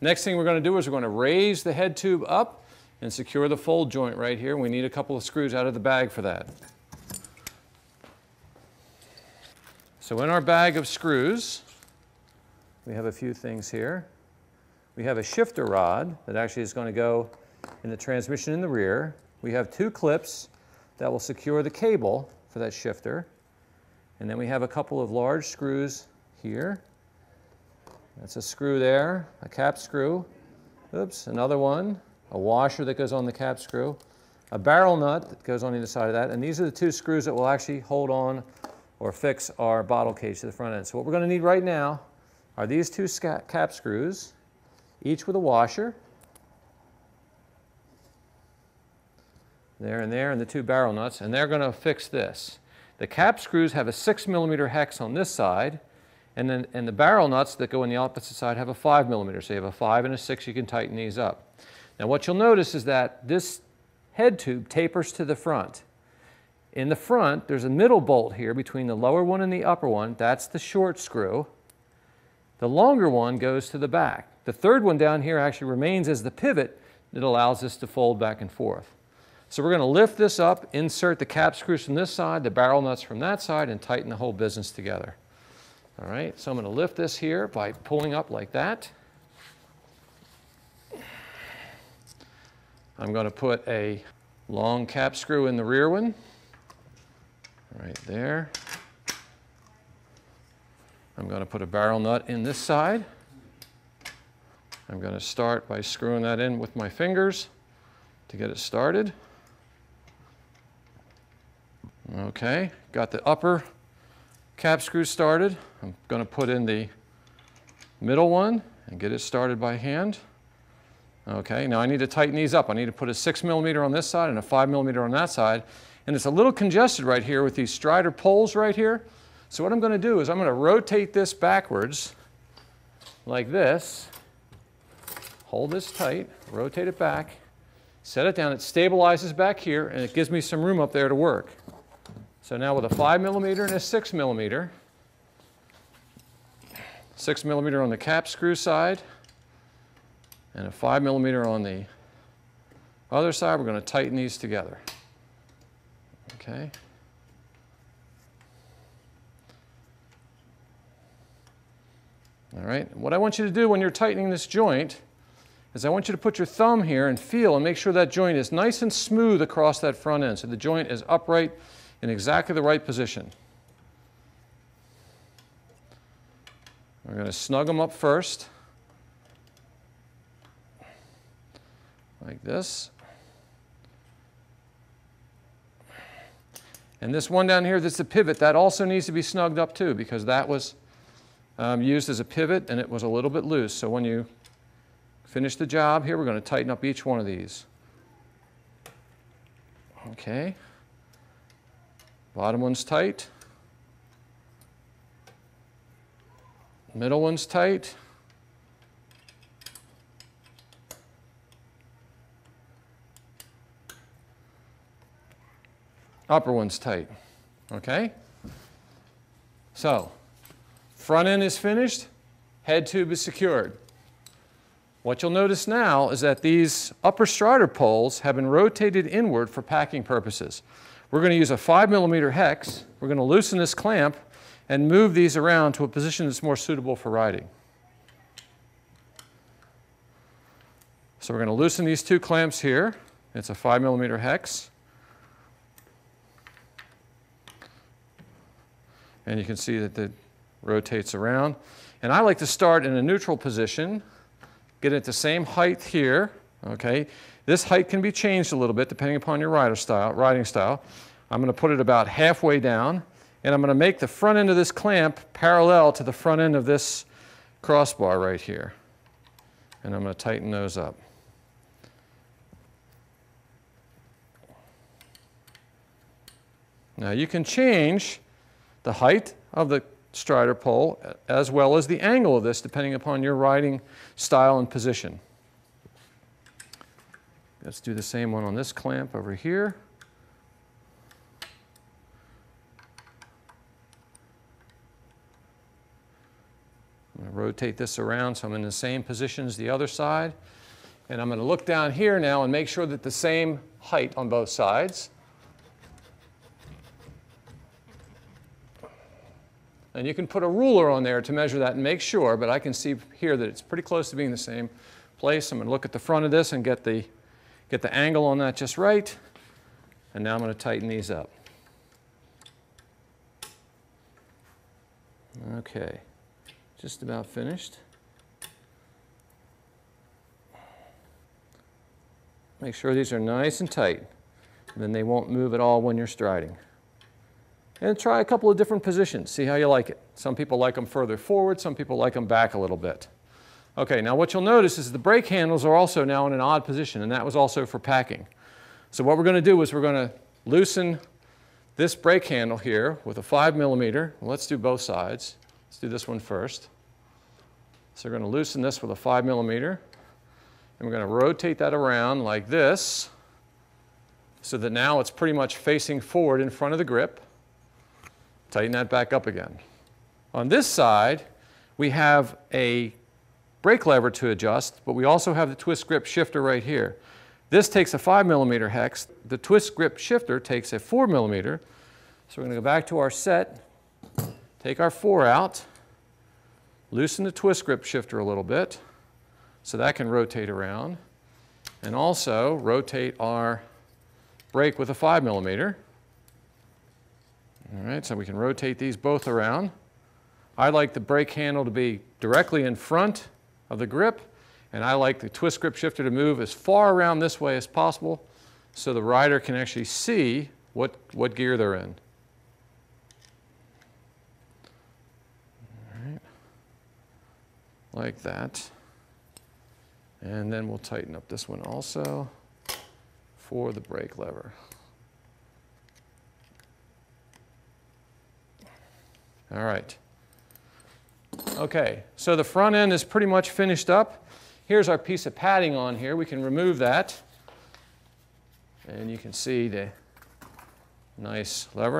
Next thing we're going to do is we're going to raise the head tube up and secure the fold joint right here. We need a couple of screws out of the bag for that. So in our bag of screws, we have a few things here. We have a shifter rod that actually is going to go in the transmission in the rear. We have 2 clips that will secure the cable for that shifter. And then we have a couple of large screws here. That's a screw there, a cap screw. Oops, another one, a washer that goes on the cap screw, a barrel nut that goes on either side of that. And these are the 2 screws that will actually hold on or fix our bottle cage to the front end. So what we're going to need right now are these 2 cap screws, each with a washer. There, and the 2 barrel nuts, and they're going to fix this. The cap screws have a 6mm hex on this side, and the barrel nuts that go on the opposite side have a 5mm. So you have a 5 and a 6, you can tighten these up. Now what you'll notice is that this head tube tapers to the front. In the front, there's a middle bolt here between the lower one and the upper one. That's the short screw. The longer one goes to the back. The third one down here actually remains as the pivot that allows this to fold back and forth. So we're going to lift this up, insert the cap screws from this side, the barrel nuts from that side, and tighten the whole business together. All right, so I'm going to lift this here by pulling up like that. I'm going to put a long cap screw in the rear one. Right there. I'm going to put a barrel nut in this side. I'm going to start by screwing that in with my fingers to get it started. Okay, got the upper cap screw started. I'm going to put in the middle one and get it started by hand. Okay, now I need to tighten these up. I need to put a 6mm on this side and a 5mm on that side. And it's a little congested right here with these Strider poles right here. So what I'm going to do is I'm going to rotate this backwards like this. Hold this tight, rotate it back, set it down. It stabilizes back here, and it gives me some room up there to work. So now with a 5mm and a 6mm, 6mm on the cap screw side, and a 5mm on the other side, we're going to tighten these together. Okay. All right. What I want you to do when you're tightening this joint is I want you to put your thumb here and feel and make sure that joint is nice and smooth across that front end, so the joint is upright in exactly the right position. We're going to snug them up first, like this. And this one down here that's the pivot, that also needs to be snugged up too, because that was used as a pivot and it was a little bit loose. So when you finish the job here, we're going to tighten up each one of these. Okay. Bottom one's tight. Middle one's tight. Upper one's tight. Okay? So, front end is finished, head tube is secured. What you'll notice now is that these upper Strider poles have been rotated inward for packing purposes. We're going to use a 5mm hex. We're going to loosen this clamp and move these around to a position that's more suitable for riding. So we're going to loosen these 2 clamps here. It's a 5mm hex. And you can see that it rotates around. And I like to start in a neutral position, get it the same height here. Okay, this height can be changed a little bit depending upon your riding style. I'm going to put it about halfway down, and I'm going to make the front end of this clamp parallel to the front end of this crossbar right here. And I'm going to tighten those up. Now you can change the height of the Strider pole as well as the angle of this depending upon your riding style and position. Let's do the same one on this clamp over here. I'm going to rotate this around so I'm in the same position as the other side. And I'm going to look down here now and make sure that the same height on both sides. And you can put a ruler on there to measure that and make sure, but I can see here that it's pretty close to being the same place. I'm going to look at the front of this and get the angle on that just right. And now I'm going to tighten these up. Okay, just about finished. Make sure these are nice and tight, and then they won't move at all when you're striding. And try a couple of different positions. See how you like it. Some people like them further forward. Some people like them back a little bit. Okay, now what you'll notice is the brake handles are also now in an odd position, and that was also for packing. So what we're going to do is we're going to loosen this brake handle here with a 5mm. Well, let's do both sides. Let's do this one first. So we're going to loosen this with a 5mm, and we're going to rotate that around like this so that now it's pretty much facing forward in front of the grip. Tighten that back up again. On this side, we have a brake lever to adjust, but we also have the twist grip shifter right here. This takes a 5mm hex. The twist grip shifter takes a 4mm. So we're going to go back to our set, take our 4 out, loosen the twist grip shifter a little bit so that can rotate around, and also rotate our brake with a 5mm. All right, so we can rotate these both around. I like the brake handle to be directly in front of the grip, and I like the twist grip shifter to move as far around this way as possible so the rider can actually see what gear they're in. All right, like that. And then we'll tighten up this one also for the brake lever. All right. Okay, so the front end is pretty much finished up. Here's our piece of padding on here. We can remove that. And you can see the nice lever.